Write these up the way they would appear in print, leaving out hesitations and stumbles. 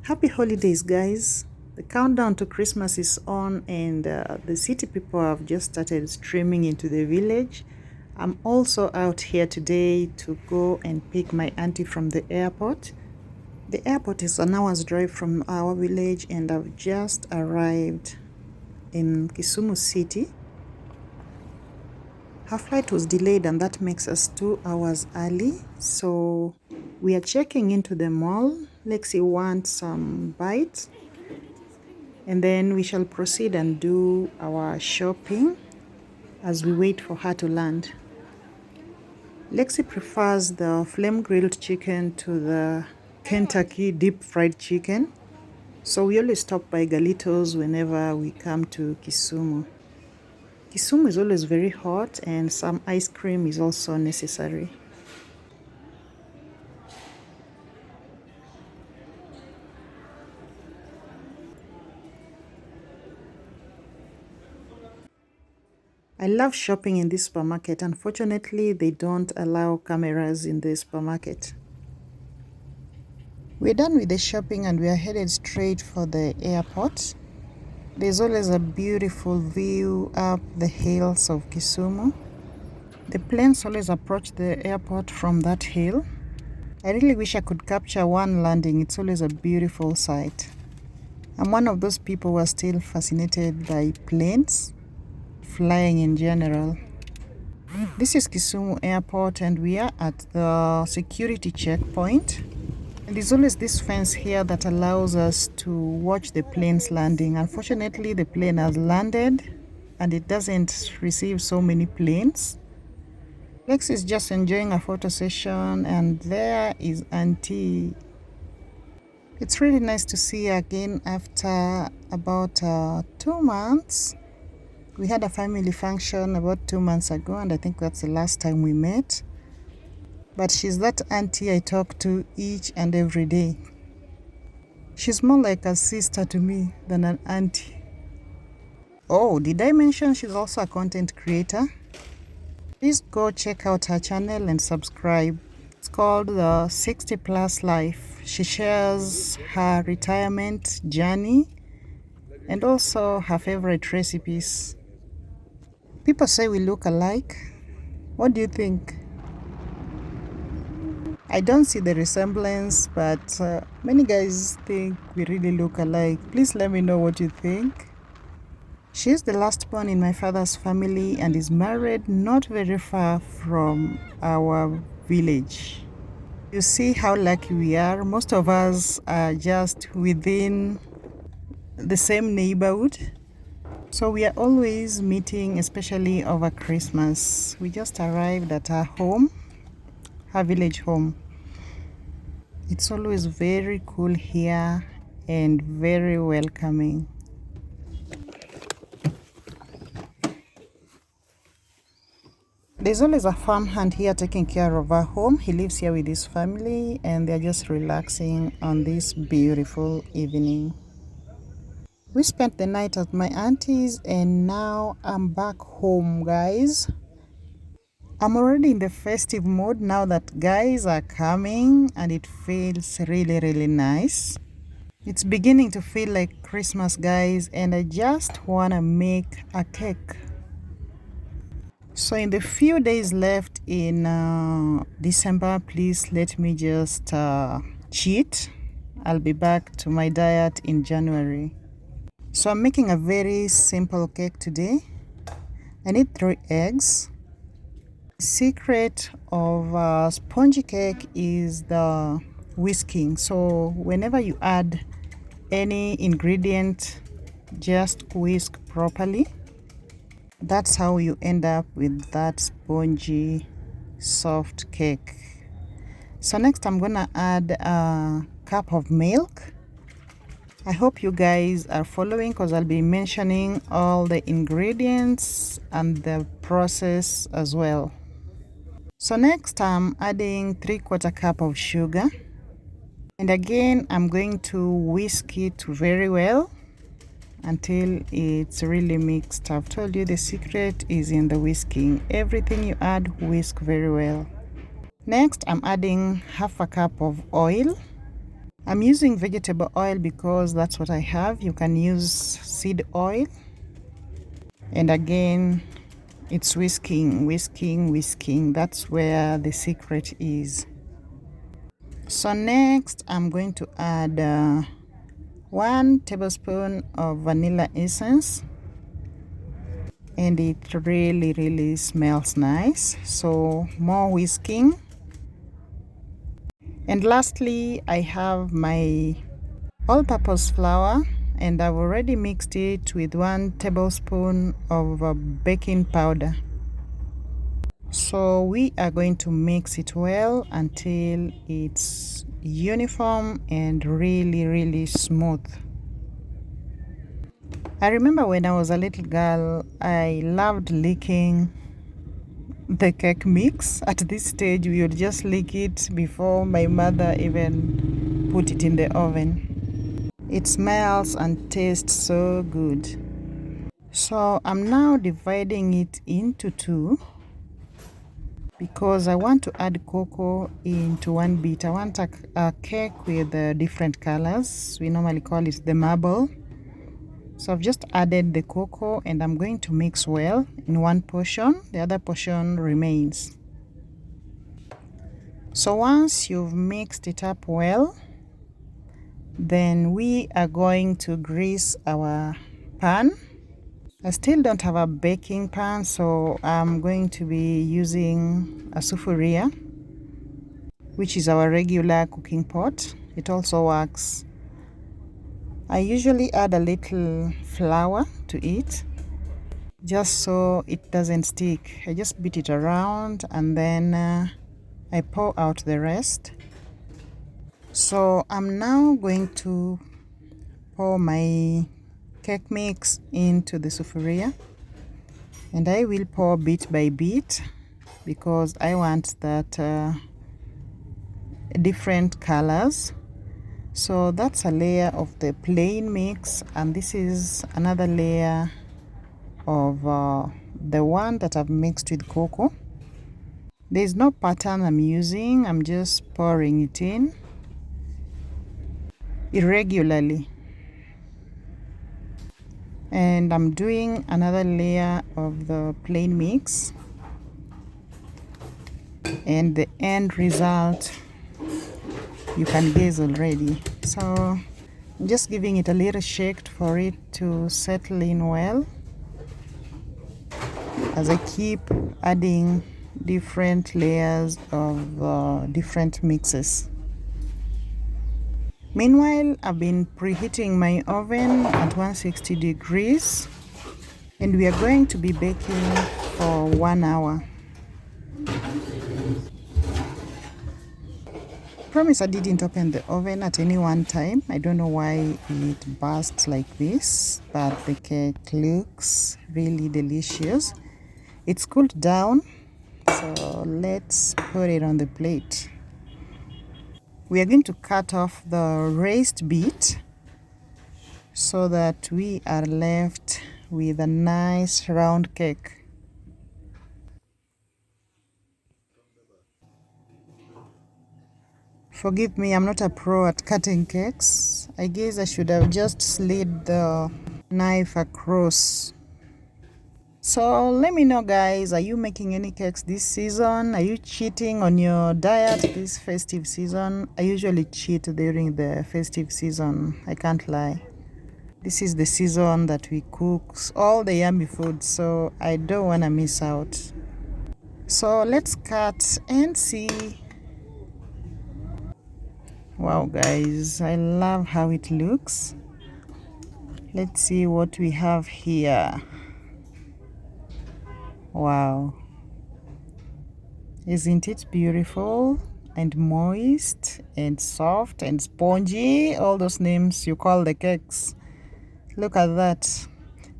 Happy holidays, guys. The countdown to Christmas is on, and the city people have just started streaming into the village. I'm also out here today to go and pick my auntie from the airport. The airport is an hour's drive from our village, and I've just arrived in Kisumu City. Her flight was delayed, and that makes us 2 hours early. So we are checking into the mall. Lexi wants some bites, and then we shall proceed and do our shopping as we wait for her to land. Lexi prefers the flame grilled chicken to the Kentucky deep fried chicken. So we always stop by Galitos whenever we come to Kisumu. Kisumu is always very hot, and some ice cream is also necessary. I love shopping in this supermarket. Unfortunately, they don't allow cameras in the supermarket. We're done with the shopping and we are headed straight for the airport. There's always a beautiful view up the hills of Kisumu. The planes always approach the airport from that hill. I really wish I could capture one landing. It's always a beautiful sight. I'm one of those people who are still fascinated by planes, flying in general. This is Kisumu Airport, and we are at the security checkpoint. And there's always this fence here that allows us to watch the planes landing. Unfortunately, the plane has landed and it doesn't receive so many planes. Lex is just enjoying a photo session, and there is Auntie. It's really nice to see her again after about 2 months. We had a family function about 2 months ago, and I think that's the last time we met. But she's that auntie I talk to each and every day. She's more like a sister to me than an auntie. Oh, did I mention she's also a content creator? Please go check out her channel and subscribe. It's called the 60 Plus Life. She shares her retirement journey and also her favorite recipes. People say we look alike. What do you think? I don't see the resemblance, but many guys think we really look alike. Please let me know what you think. She is the last born in my father's family and is married not very far from our village. You see how lucky we are. Most of us are just within the same neighborhood. So we are always meeting, especially over Christmas. We just arrived at her home, her village home. It's always very cool here and very welcoming. There's always a farmhand here taking care of our home. He lives here with his family and they're just relaxing on this beautiful evening. We spent the night at my auntie's and now I'm back home, guys. I'm already in the festive mood now that guys are coming, and it feels really nice. It's beginning to feel like Christmas, guys, and I just want to make a cake. So in the few days left in December, please let me just cheat. I'll be back to my diet in January. So I'm making a very simple cake today. I need 3 eggs. Secret of a spongy cake is the whisking. So whenever you add any ingredient, just whisk properly. That's how you end up with that spongy, soft cake. So next I'm gonna add a cup of milk. I hope you guys are following because I'll be mentioning all the ingredients and the process as well. So next I'm adding 3/4 cup of sugar. And again, I'm going to whisk it very well until it's really mixed. I've told you the secret is in the whisking. Everything you add, whisk very well. Next, I'm adding 1/2 cup of oil. I'm using vegetable oil because that's what I have. You can use seed oil. And again, it's whisking, whisking, whisking. That's where the secret is. So next, I'm going to add 1 tablespoon of vanilla essence. And it really smells nice. So more whisking. And lastly, I have my all-purpose flour, and I've already mixed it with 1 tablespoon of baking powder. So we are going to mix it well until it's uniform and really smooth. I remember when I was a little girl, I loved licking the cake mix. At this stage, we would just lick it before my mother even put it in the oven. It smells and tastes so good. So I'm now dividing it into 2 because I want to add cocoa into one bit. I want a cake with different colors. We normally call it the marble. So I've just added the cocoa and I'm going to mix well in one portion. The other portion remains. So once you've mixed it up well, then we are going to grease our pan. I still don't have a baking pan, so I'm going to be using a sufuria, which is our regular cooking pot. It also works. I usually add a little flour to it, just so it doesn't stick. I just beat it around and then I pour out the rest. So I'm now going to pour my cake mix into the sufuria, and I will pour bit by bit because I want that different colors. So that's a layer of the plain mix, and this is another layer of the one that I've mixed with cocoa. There's no pattern I'm using, I'm just pouring it in irregularly. And I'm doing another layer of the plain mix, and the end result you can guess already. So I'm just giving it a little shake for it to settle in well as I keep adding different layers of different mixes. Meanwhile, I've been preheating my oven at 160 degrees, and we are going to be baking for 1 hour. Promise I didn't open the oven at any one time. I don't know why it bursts like this, but the cake looks really delicious. It's cooled down, so let's put it on the plate. We are going to cut off the raised bit so that we are left with a nice round cake. Forgive me, I'm not a pro at cutting cakes. I guess I should have just slid the knife across. So let me know, guys, are you making any cakes this season? Are you cheating on your diet this festive season? I usually cheat during the festive season, I can't lie. This is the season that we cook all the yummy food, so I don't want to miss out. So let's cut and see. Wow, guys, I love how it looks. Let's see what we have here. Wow, isn't it beautiful and moist and soft and spongy? All those names you call the cakes. Look at that.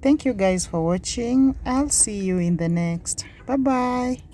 Thank you guys for watching. I'll see you in the next. Bye bye.